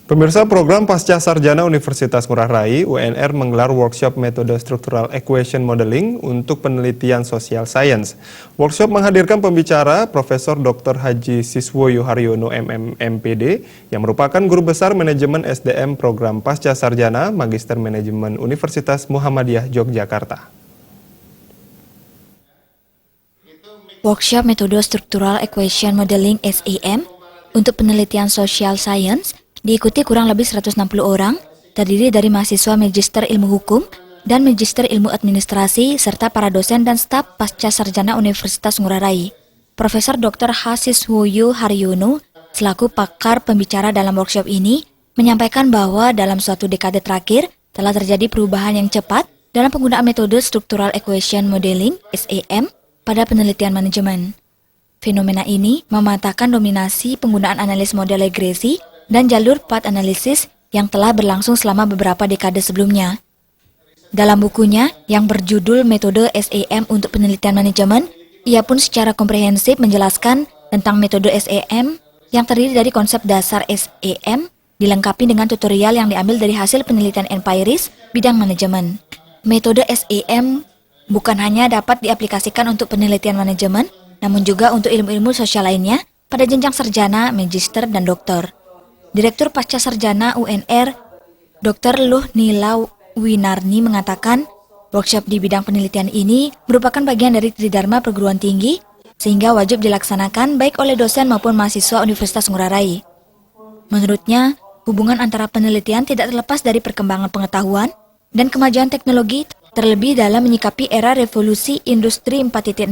Pemirsa, program Pasca Sarjana Universitas Ngurah Rai (UNR) menggelar workshop metode structural equation modeling untuk penelitian social science. Workshop menghadirkan pembicara Profesor Dr. Haji Siswoyo Haryono MMPD yang merupakan guru besar manajemen SDM program Pasca Sarjana Magister Manajemen Universitas Muhammadiyah Yogyakarta. Workshop metode structural equation modeling (SEM) untuk penelitian social science diikuti kurang lebih 160 orang, terdiri dari mahasiswa Magister Ilmu Hukum dan Magister Ilmu Administrasi, serta para dosen dan staf Pasca Sarjana Universitas Ngurah Rai. Profesor Dr. Haji Siswoyo Haryono, selaku pakar pembicara dalam workshop ini, menyampaikan bahwa dalam suatu dekade terakhir telah terjadi perubahan yang cepat dalam penggunaan metode structural equation modeling (SEM) pada penelitian manajemen. Fenomena ini mematahkan dominasi penggunaan analis model regresi dan jalur path analisis yang telah berlangsung selama beberapa dekade sebelumnya. Dalam bukunya yang berjudul Metode SEM untuk Penelitian Manajemen, ia pun secara komprehensif menjelaskan tentang metode SEM yang terdiri dari konsep dasar SEM, dilengkapi dengan tutorial yang diambil dari hasil penelitian empiris bidang manajemen. Metode SEM bukan hanya dapat diaplikasikan untuk penelitian manajemen, namun juga untuk ilmu-ilmu sosial lainnya pada jenjang sarjana, magister, dan doktor. Direktur Pasca Sarjana UNR, Dr. Luh Nila Winarni mengatakan, workshop di bidang penelitian ini merupakan bagian dari tridharma perguruan tinggi, sehingga wajib dilaksanakan baik oleh dosen maupun mahasiswa Universitas Ngurah Rai. Menurutnya, hubungan antara penelitian tidak terlepas dari perkembangan pengetahuan dan kemajuan teknologi, terlebih dalam menyikapi era revolusi industri 4.0.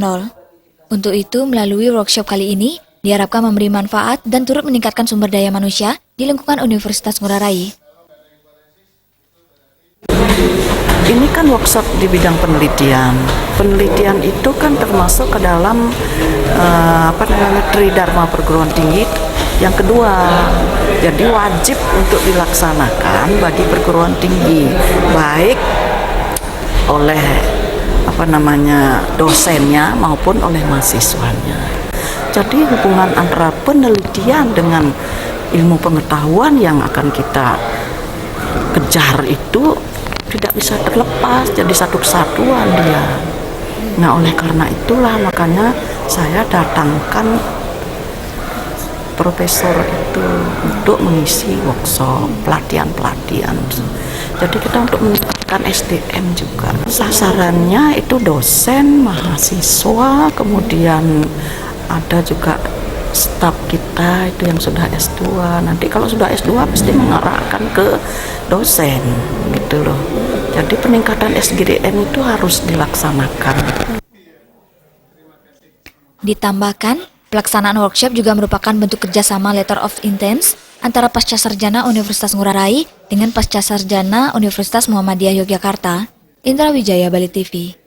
Untuk itu, melalui workshop kali ini, diharapkan memberi manfaat dan turut meningkatkan sumber daya manusia di lingkungan Universitas Ngurah Rai. Ini kan workshop di bidang penelitian. Penelitian itu kan termasuk ke dalam tridharma perguruan tinggi yang kedua. Jadi wajib untuk dilaksanakan bagi perguruan tinggi, baik oleh dosennya maupun oleh mahasiswanya. Jadi hubungan antara penelitian dengan ilmu pengetahuan yang akan kita kejar itu tidak bisa terlepas, jadi satu kesatuan dia. Nah, oleh karena itulah makanya saya datangkan profesor itu untuk mengisi workshop, pelatihan-pelatihan. Jadi kita untuk meningkatkan SDM juga. Sasarannya itu dosen, mahasiswa, kemudian ada juga staf kita itu yang sudah S2. Nanti kalau sudah S2 pasti mengarahkan ke dosen gitu loh. Jadi peningkatan SDM itu harus dilaksanakan. Ditambahkan, pelaksanaan workshop juga merupakan bentuk kerjasama letter of intent antara Pasca Sarjana Universitas Ngurah Rai dengan Pasca Sarjana Universitas Muhammadiyah Yogyakarta. Indra Wijaya, Bali TV.